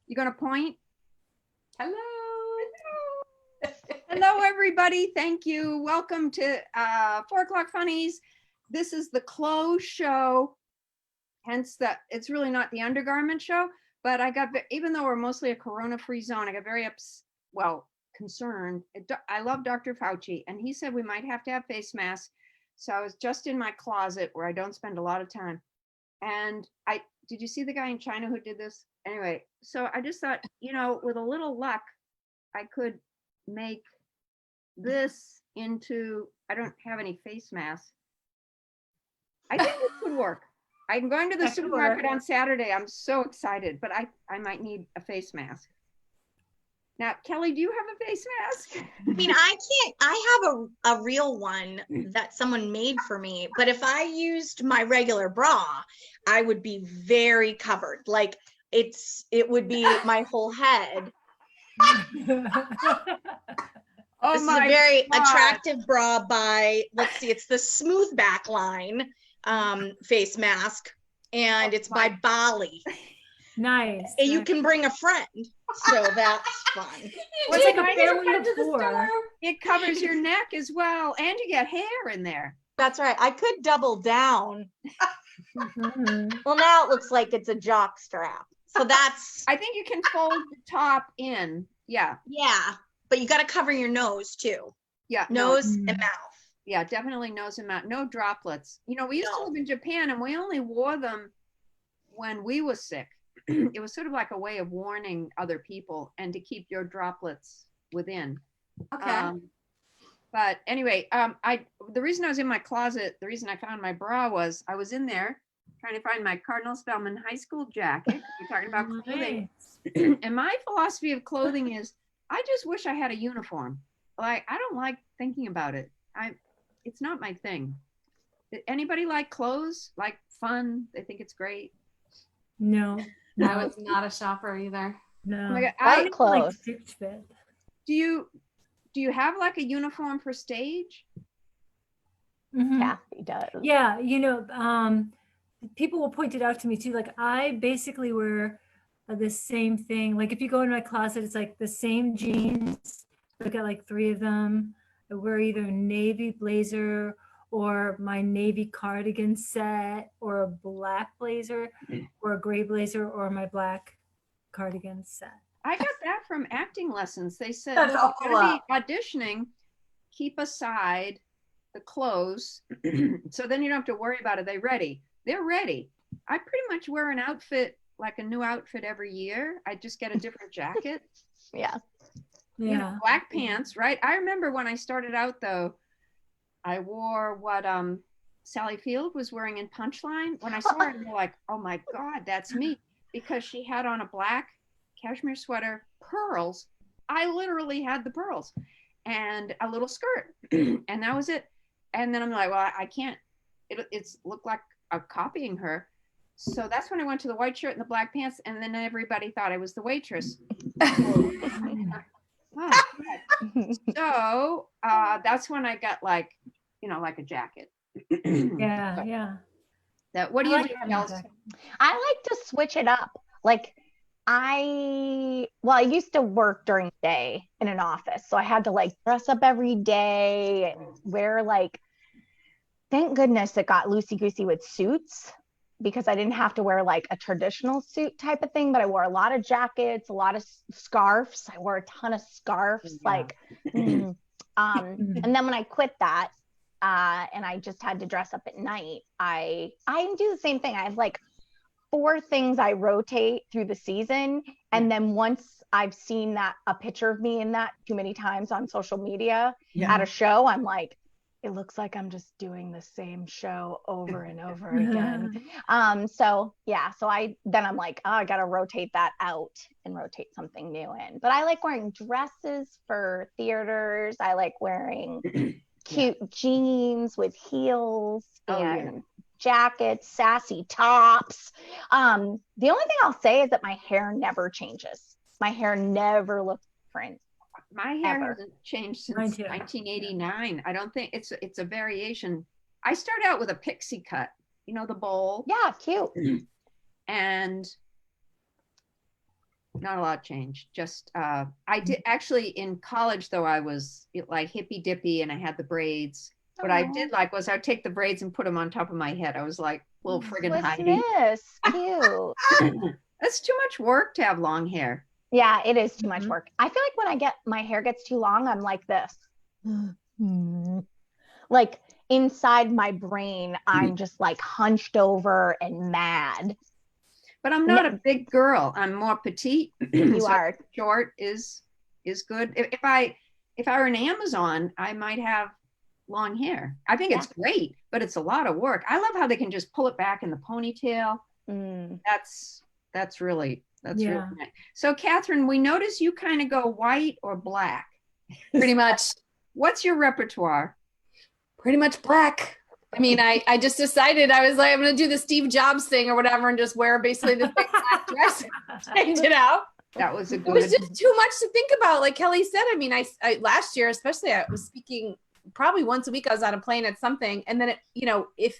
You gonna point? Hello. Hello, everybody. Thank you. Welcome to 4 o'clock funnies. This is the clothes show. Hence that it's really not the undergarment show, but I got, even though we're mostly a corona-free zone, I got very concerned. I love Dr. Fauci, and he said we might have to have face masks. So I was just in my closet where I don't spend a lot of time. And did you see the guy in China who did this? Anyway, so I just thought, with a little luck, I could make this into, I don't have any face masks. I think it could work. I'm going to the supermarket on Saturday. I'm so excited, but I might need a face mask. Now, Kelly, do you have a face mask? I mean, I have a real one that someone made for me, but if I used my regular bra, I would be very covered. Like it would be my whole head. Oh, this is a very attractive bra by, let's see, it's the Smooth Back line face mask, and it's by Bali. Nice. And you can bring a friend, so that's fun. What's like a family of four? It covers your neck as well, and you get hair in there. That's right. I could double down. Well, now it looks like it's a jock strap. So that's. I think you can fold the top in. Yeah. Yeah, but you got to cover your nose too. Yeah. Nose and mouth. Yeah, definitely nose and mouth. No droplets. We used to live in Japan, and we only wore them when we were sick. It was sort of like a way of warning other people and to keep your droplets within. Okay. But anyway, the reason I was in my closet, the reason I found my bra was I was in there trying to find my Cardinal Spellman high school jacket. We're talking about clothing. And my philosophy of clothing is I just wish I had a uniform. Like, I don't like thinking about it. It's not my thing. Anybody like clothes? Like fun? They think it's great? No. I was not a shopper either. No. Oh my God, I like clothes. Stitch fit. Do you have like a uniform for stage? Mm-hmm. Kathy does. Yeah, people will point it out to me too. Like I basically wear the same thing. Like if you go in my closet, it's like the same jeans. I got like 3 of them. I wear either a navy blazer or my navy cardigan set, or a black blazer, or a gray blazer, or my black cardigan set. I got that from acting lessons. They said, That's well, a you're gonna lot. be auditioning, keep aside the clothes, so then you don't have to worry about it. They're ready. I pretty much wear an outfit, like a new outfit every year. I just get a different jacket. Yeah. Black pants, right? I remember when I started out, though, I wore what Sally Field was wearing in Punchline. When I saw her, I'm like, oh my God, that's me. Because she had on a black cashmere sweater, pearls. I literally had the pearls and a little skirt. And that was it. And then I'm like, well, I can't, it's looked like I'm copying her. So that's when I went to the white shirt and the black pants. And then everybody thought I was the waitress. So that's when I got like a jacket. Yeah. What do you do else? I like to switch it up. Like I used to work during the day in an office, so I had to like dress up every day and wear thank goodness it got loosey-goosey with suits, because I didn't have to wear like a traditional suit type of thing, but I wore a lot of jackets, a lot of scarves. I wore a ton of scarves, and then when I quit that, and I just had to dress up at night, I do the same thing. I have like 4 things I rotate through the season. And then once I've seen a picture of me in that too many times on social media at a show, I'm like, it looks like I'm just doing the same show over and over again. So I'm like, oh, I got to rotate that out and rotate something new in. But I like wearing dresses for theaters. I like wearing cute jeans with heels and jackets, sassy tops. The only thing I'll say is that my hair never changes. My hair never looks different. My hair hasn't changed since 1989. I don't think it's a variation. I started out with a pixie cut, the bowl. Yeah, cute. And Not a lot changed. Just I did actually in college though. I was like hippy dippy and I had the braids. What I Aw. did like was I'd take the braids and put them on top of my head. I was like little friggin' What's Heidi. this? Cute. That's too much work to have long hair. Yeah, it is too much Mhm. work. I feel like when I get my hair gets too long, I'm like this. Like inside my brain, I'm just like hunched over and mad. But I'm not a big girl. I'm more petite. You So are. short is good. If I were an Amazon, I might have long hair. I think it's great, but it's a lot of work. I love how they can just pull it back in the ponytail. Mm. That's really Yeah. nice. So Catherine, we notice you kind of go white or black. Pretty much. What's your repertoire? Pretty much black. I mean, I just decided I was like, I'm gonna do the Steve Jobs thing or whatever and just wear basically the big black dress and change it out. That was a It was good. just too much to think about. Like Kelly said, I mean, I last year, especially, I was speaking probably once a week. I was on a plane at something, and then it, you know, if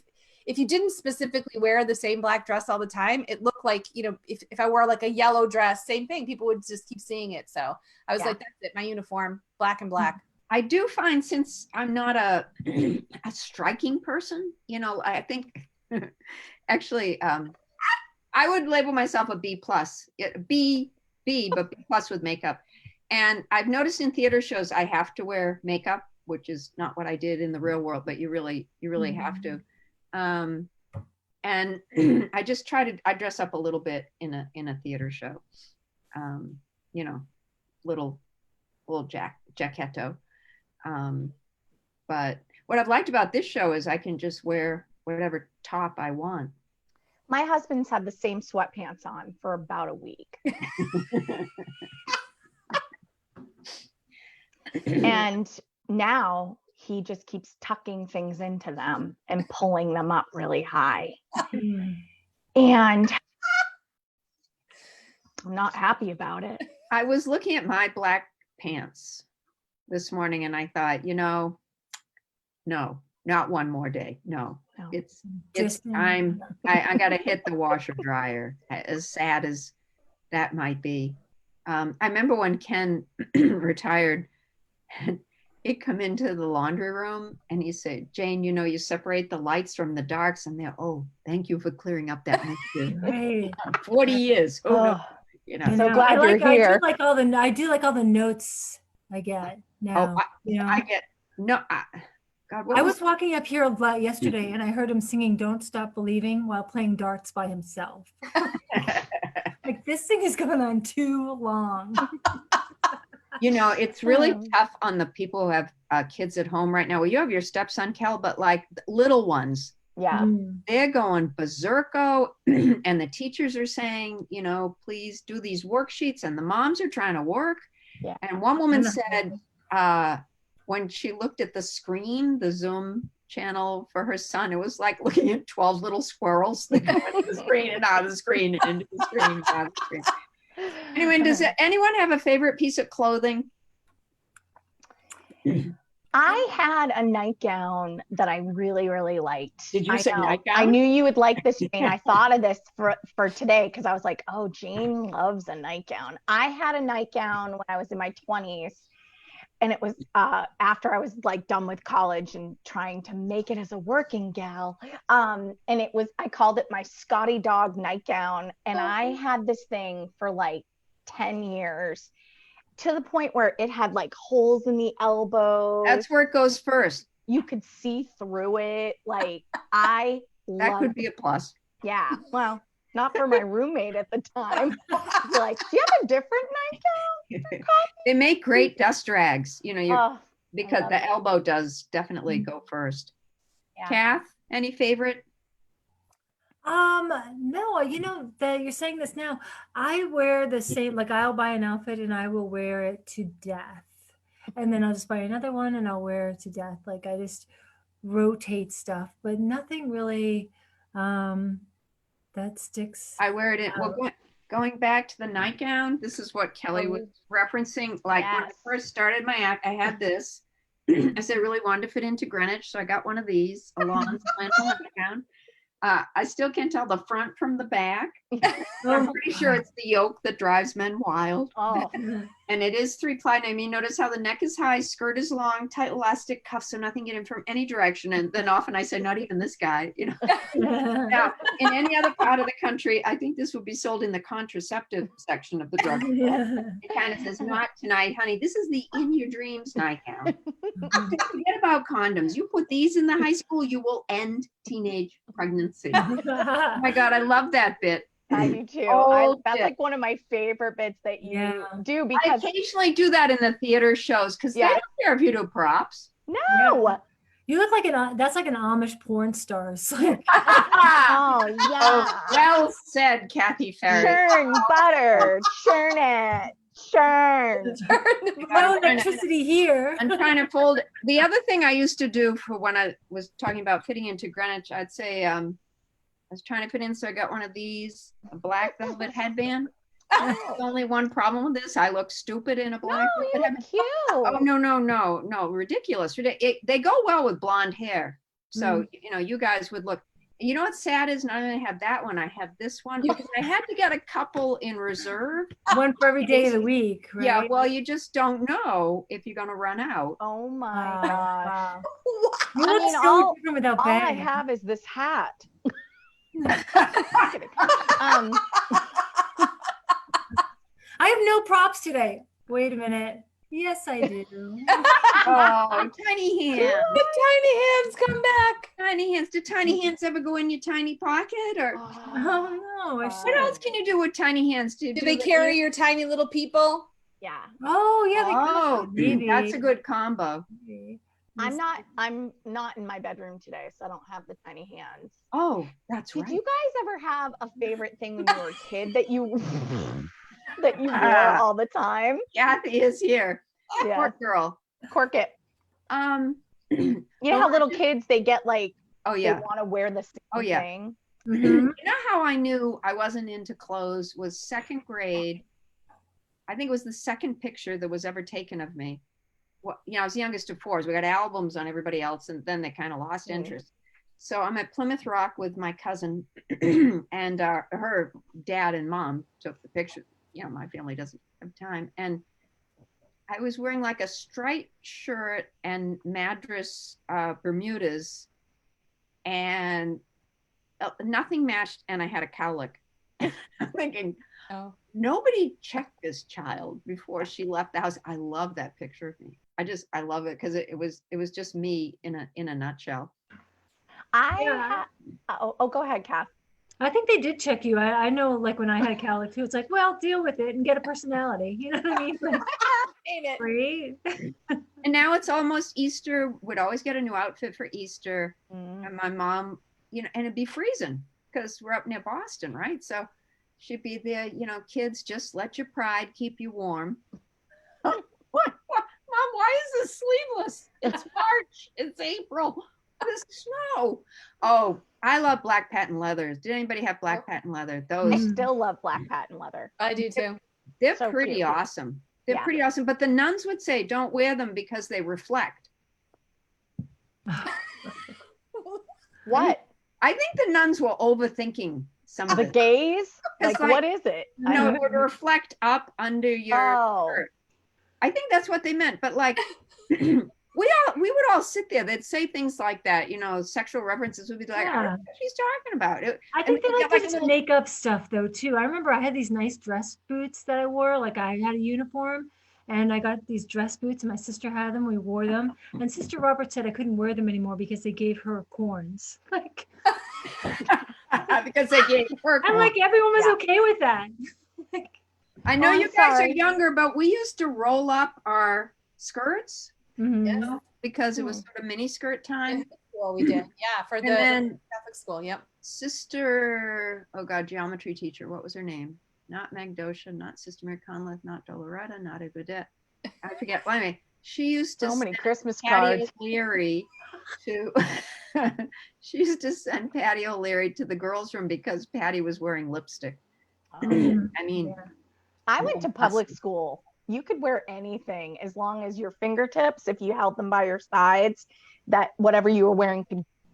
you didn't specifically wear the same black dress all the time, it looked like, you know, if I wore like a yellow dress, same thing, people would just keep seeing it. So I was like, that's it, my uniform, black and black. I do find, since I'm not a a striking person, you know, I think actually I would label myself a B plus, but B plus with makeup. And I've noticed in theater shows I have to wear makeup, which is not what I did in the real world, but you really have to. And I just I dress up a little bit in a theater show, you know, little jacketto. But what I've liked about this show is I can just wear whatever top I want. My husband's had the same sweatpants on for about a week. And now he just keeps tucking things into them and pulling them up really high. And I'm not happy about it. I was looking at my black pants this morning and I thought, you know, no, not one more day. No, No. it's Just- time. I got to hit the washer dryer, as sad as that might be. I remember when Ken retired, he'd come into the laundry room and he said, Jane, you know, you separate the lights from the darks, and they're, oh, thank you for clearing up that mystery. Right. 40 years. Oh, no, you know. I So know. glad I you're I here. do like all the notes I get now. You know, I get, no, God, what I was walking up here yesterday and I heard him singing "Don't Stop Believing" while playing darts by himself. Like, this thing is going on too long. You know, it's really tough on the people who have kids at home right now. Well, you have your stepson, Kel, but like little ones, Yeah. they're going berserko, and the teachers are saying, you know, please do these worksheets, and the moms are trying to work. Yeah. And one woman said when she looked at the screen, the Zoom channel for her son, it was like looking at 12 little squirrels that go into the screen and out of the screen and into the screen and out of the screen. Anyway, does anyone have a favorite piece of clothing? I had a nightgown that I really, really liked. Did you say nightgown? I knew you would like this, Jane. I thought of this for today because I was like, oh, Jane loves a nightgown. I had a nightgown when I was in my 20s. And it was after I was like done with college and trying to make it as a working gal. And it was, I called it my Scotty dog nightgown. And I had this thing for like 10 years to the point where it had like holes in the elbows. That's where it goes first. You could see through it. Like I That loved could be a plus. Yeah. Well, not for my roommate at the time. She's like, do you have a different nightgown? They make great dust rags, you know, Oh, because love the it. elbow does definitely go first. Yeah. Kath, any favorite? No, you know that you're saying this now. I wear the same, like I'll buy an outfit and I will wear it to death. And then I'll just buy another one and I'll wear it to death. Like I just rotate stuff, but nothing really that sticks. I wear it in, well, going back to the nightgown, this is what Kelly was referencing. Like when I Yes. first started my act, I had this. I said, I really wanted to fit into Greenwich, so I got one of these, a lawn flannel nightgown. I still can't tell the front from the back. I'm pretty sure it's the yoke that drives men wild. Oh, And it is 3-ply. I mean, notice how the neck is high, skirt is long, tight elastic cuffs, so nothing getting from any direction. And then often I say, not even this guy, you know. Now, in any other part of the country, I think this would be sold in the contraceptive section of the drug. It kind of says, not tonight, honey. This is the in your dreams nightgown. Forget about condoms. You put these in the high school, you will end teenage pregnancy. Oh my God, I love that bit. I do too. Oh, That's shit. like one of my favorite bits that you Yeah. do I because occasionally do that in the theater shows because they Yeah. don't care if you do props. no. You look like that's like an Amish porn star. It's like, Oh yeah. Oh, well said, Kathy Ferry. Churn butter, churn it, churn. no electricity here. I'm trying to fold. The other thing I used to do for when I was talking about fitting into Greenwich, I'd say I was trying to fit in, so I got one of these, a black velvet headband. There's only one problem with this. I look stupid in a No, black you velvet look headband. cute. Oh, no, ridiculous. They go well with blonde hair. So, you know, you guys would look, you know what's sad is not only have that one, I have this one because I had to get a couple in reserve. One for every day of the week, right? Yeah, well, you just don't know if you're going to run out. Oh my Wow. gosh. Wow. You I look mean, so all- different without All I bagging. have is this hat. I have no props today. Wait a minute. Yes, I do. Oh, tiny hands. The tiny hands come back. Tiny hands. Do tiny hands ever go in your tiny pocket? Or Oh no. I what should. else can you do with tiny hands? Do they carry your tiny little people? Yeah. Oh yeah. They Oh, could. Maybe. that's a good combo. Maybe. I'm not in my bedroom today, so I don't have the tiny hands. Oh, that's Did right. you guys ever have a favorite thing when you were a kid that you that you wore all the time? Kathy is here. Yeah. Poor girl. Cork it. You You know how little kids they get like Oh they yeah. want to wear the same Oh, yeah. thing. Mhm. You know how I knew I wasn't into clothes was second grade. I think it was the second picture that was ever taken of me. Well, you know, I was the youngest of four. So we got albums on everybody else, and then they kind of lost interest. So I'm at Plymouth Rock with my cousin, and her dad and mom took the picture. You know, my family doesn't have time, and I was wearing like a striped shirt and Madras Bermudas, and nothing matched, and I had a cowlick. I'm thinking, Oh. nobody checked this child before she left the house. I love that picture of me. I love it because it was just me in a nutshell. Yeah. Oh, go ahead, Kath. I think they did check you. I know, like when I had a cowlick too, it's like, well, deal with it and get a personality. You know what I mean? Like, Ain't it? right? And now it's almost Easter. Would always get a new outfit for Easter, Mm. and my mom, you know, and it'd be freezing because we're up near Boston, right? So she'd be there, you know, kids, just let your pride keep you warm. What? Mom, why is this sleeveless? It's March. It's April. There's snow. Oh, I love black patent leathers. Did anybody have black patent leather? I Those, still love black patent leather. I do too. they're so pretty cute. awesome. They're Yeah. pretty awesome. But the nuns would say, don't wear them because they reflect. What? I think the nuns were overthinking some of The it. gaze? It's Like, what is it? No, it would reflect up under your Oh. shirt. I think that's what they meant. But like, we would all sit there. They'd say things like that, you know, sexual references. Would be like, I don't know what she's talking about. I think they And we like got, to like, just make up stuff though too. I remember I had these nice dress boots that I wore. Like I had a uniform and I got these dress boots and my sister had them. We wore them. And Sister Robert said I couldn't wear them anymore because they gave her corns. Like because they gave her. I'm like, everyone was okay with that. Like, I know I'm you guys are sorry. younger, but we used to roll up our skirts, mhm. you know, because it was sort of mini skirt time. Well, we did. Yeah, for the And then Catholic school. Yep. Sister, oh God, geometry teacher. What was her name? Not Magdosha, not Sister Mary Conleth, not Doloretta, not Agudet. I forget. Well, anyway, she used to So many send Christmas Patty cards. O'Leary to she used to send Patty O'Leary to the girls' room because Patty was wearing lipstick. Mhm. I mean, Yeah. I went to public school. You could wear anything as long as your fingertips, if you held them by your sides, that whatever you were wearing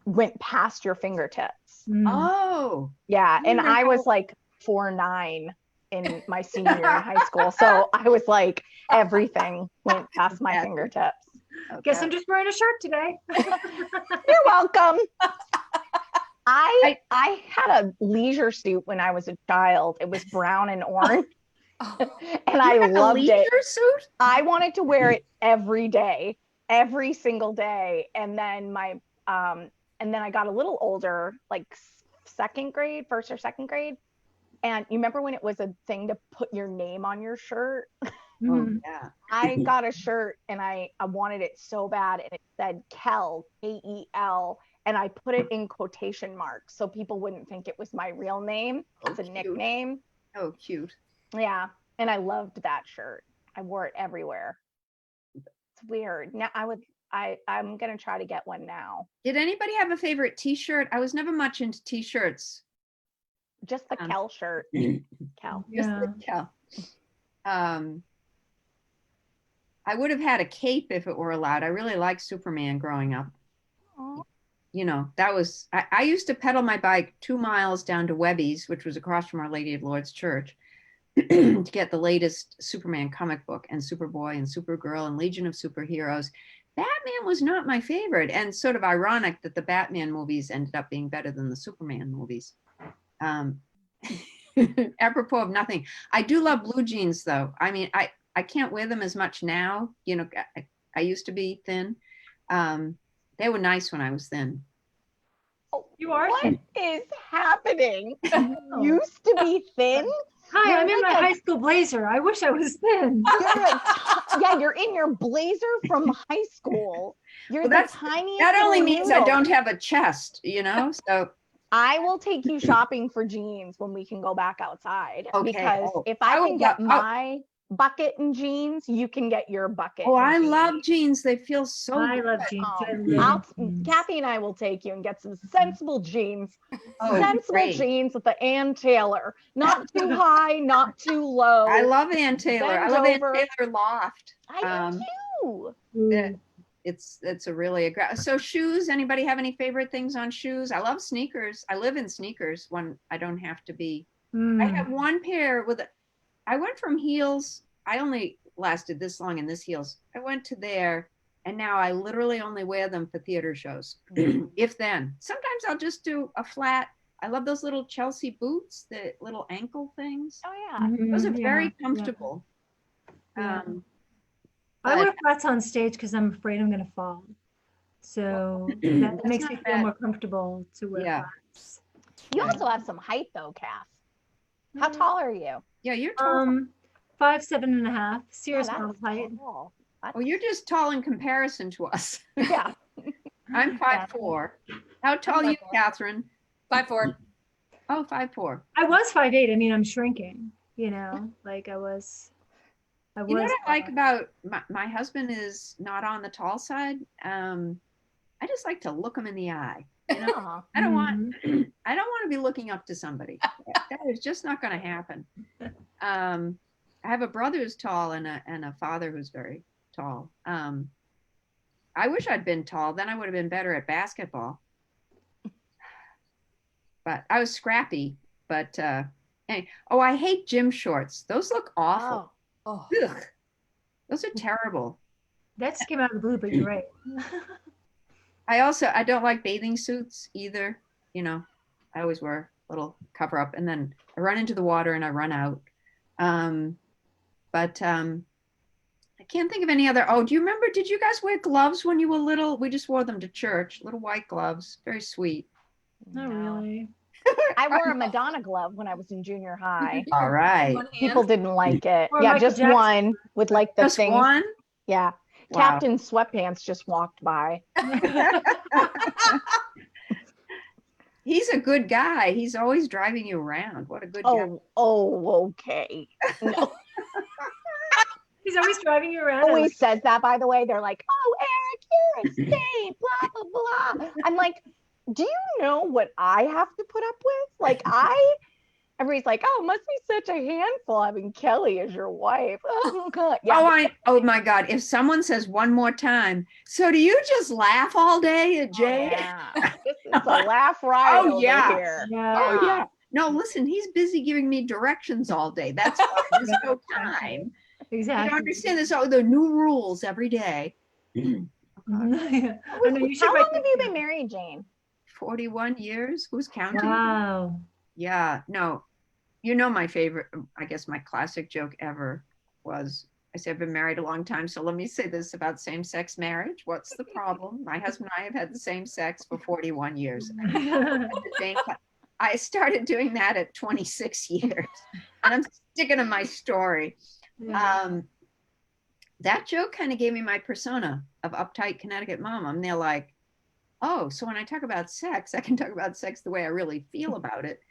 went past your fingertips. Mm. oh, Yeah. And remember I was how- like 4'9" in my senior year in high school. So I was like, everything went past my fingertips. Guess I'm just wearing a shirt today. You're welcome. I had a leisure suit when I was a child. It was brown and orange. And I loved it. Leisure suit? I wanted to wear it every day, every single day. And then I got a little older, like first or second grade. And you remember when it was a thing to put your name on your shirt? Oh, yeah. I got a shirt and I wanted it so bad, and it said Kel, K-E-L, and I put it in quotation marks so people wouldn't think it was my real name. It's a cute. nickname. Oh, cute. Yeah, and I loved that shirt. I wore it everywhere. It's weird. Now I'm gonna try to get one now. Did anybody have a favorite T-shirt? I was never much into T-shirts. Just the Kel shirt. Kel. Just Yeah. the Kel. I would have had a cape if it were allowed. I really liked Superman growing up. Aw. You know, that was, I used to pedal my bike 2 miles down to Webby's, which was across from Our Lady of Lord's Church, to get the latest Superman comic book, and Superboy and Supergirl and Legion of Superheroes. Batman was not my favorite, and sort of ironic that the Batman movies ended up being better than the Superman movies. Apropos of nothing, I do love blue jeans though. I mean, I can't wear them as much now. You know, I used to be thin. They were nice when I was thin. You are? What is happening? Oh. Used to be thin? Hi, You're I'm in like my a- high school blazer. I wish I was thin. Yeah, you're in your blazer from high school. You're Well, the that's- tiniest. That only little means I noodle. don't have a chest, you know? So I will take you shopping for jeans when we can go back outside. Okay. Because Oh, if I I would can get love- my bucket and jeans, you can get your bucket. oh, and I love jeans. jeans. They feel so I good. love jeans. Oh, I live in jeans. Kathy and I will take you and get some sensible jeans. Oh, Sensible great. jeans with the Ann Taylor. Not too high, not too low. I love Ann Taylor. I Bend love Ann over. Taylor Loft. I do too. Ooh. It's a really aggressive. So shoes, anybody have any favorite things on shoes? I love sneakers. I live in sneakers when I don't have to be. I Mm. have one pair with I went from heels. I only lasted this long in this heels. I went to there, and now I literally only wear them for theater shows. If then. Sometimes I'll just do a flat. I love those little Chelsea boots, the little ankle things. Oh yeah. Mhm, Those are yeah, very yeah. comfortable. Yeah. but- I wear flats on stage because I'm afraid I'm going to fall. So that That's makes not me feel bad. more comfortable to wear Yeah. flats. You also have some height though, Cass. How tall are you? Yeah, you're tall. 5'7.5", Sears Yeah, model that's height. tall. Oh, you're just tall in comparison to us. Yeah. I'm 5'4". How tall are you, 5'4". Catherine? 5'4". Oh, 5'4". I was 5'8". I mean, I'm shrinking, like I was. You know what I like about my husband is not on the tall side. I just like to look him in the eye. You know, Aw. I don't Mm-hmm. want I don't want to be looking up to somebody. That is just not going to happen. I have a brother who's tall and a father who's very tall. I wish I'd been tall. Then I would have been better at basketball. But I was scrappy. But anyway. Oh, I hate gym shorts. Those look awful. Oh. Ugh. Those are terrible. That just came out of the blue, but you're right. I don't like bathing suits either. You know, I always wear a little cover up, and then I run into the water and I run out. But I can't think of any other. Oh, do you remember? Did you guys wear gloves when you were little? We just wore them to church. Little white gloves, very sweet. Not No. really. I wore a Madonna glove when I was in junior high. All right, One hand. People didn't like it. Or Yeah, Michael just Jackson. one with like the just thing. one. Yeah. Wow. Captain Sweatpants just walked by. He's a good guy. He's always driving you around. What a good guy. Okay. No. He's always driving you around. Always says that, by the way. They're like, oh, Eric, you're a saint, blah, blah, blah. I'm like, do you know what I have to put up with? Like, everybody's like, oh, it must be such a handful having Kelly as your wife. Oh, God. Yeah. Oh my God. If someone says one more time, so do you just laugh all day at Oh, Jay? yeah. This is a laugh riot Oh, over yeah. here. Yeah. Oh yeah. No, listen, he's busy giving me directions all day. That's why there's no time. You Exactly. don't understand this. Oh, the new rules every day. Yeah. I know, you should How write long have that you down. been married, Jane? 41 years. Who's counting? Wow. Yeah, no. You know, my favorite, I guess my classic joke ever was, I said, I've been married a long time. So let me say this about same-sex marriage. What's the problem? My husband and I have had the same sex for 41 years. I started doing that at 26 years. And I'm sticking to my story. Yeah. That joke kind of gave me my persona of uptight Connecticut mom. I'm there like, oh, so when I talk about sex, I can talk about sex the way I really feel about it.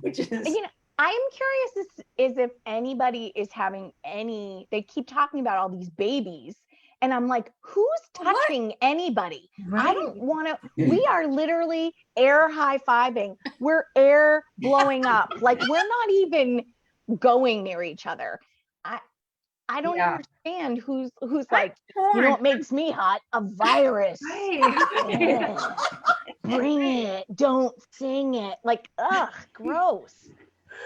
Which is, You know, I'm curious is if anybody is having any, they keep talking about all these babies. And I'm like, who's touching anybody? I Right. don't want to. We are literally air high-fiving. We're air blowing up. Like we're not even going near each other. I don't Yeah. understand who's I'm like, you know torn. what makes me hot? A virus. Right. Ugh. Bring it. Don't sing it. Like, ugh, gross.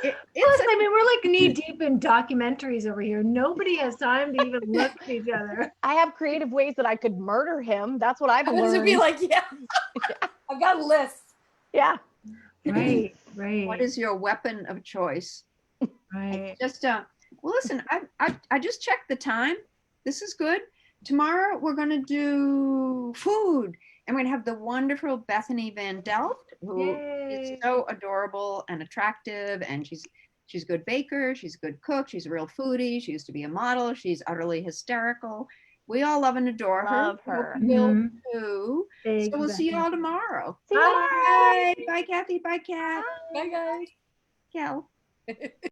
It's Plus, I mean, we're like knee deep in documentaries over here. Nobody has time to even look at each other. I have creative ways that I could murder him. That's what I've I was learned. be like, yeah, I've got a list. Yeah. Right. what Right. is your weapon of choice? Right. Just well, listen, I just checked the time. This is good. Tomorrow we're going to do food, and we're going to have the wonderful Bethany Van Delft, who is Yay. so adorable and attractive, and she's a good baker, she's a good cook, she's a real foodie. She used to be a model. She's utterly hysterical. We all love and adore Love her. her. Hope you will Mhm. too. So we'll see you Exactly. all tomorrow. See you tomorrow. Bye. Bye, Kathy. Bye, Kat. Bye, guys. Cal.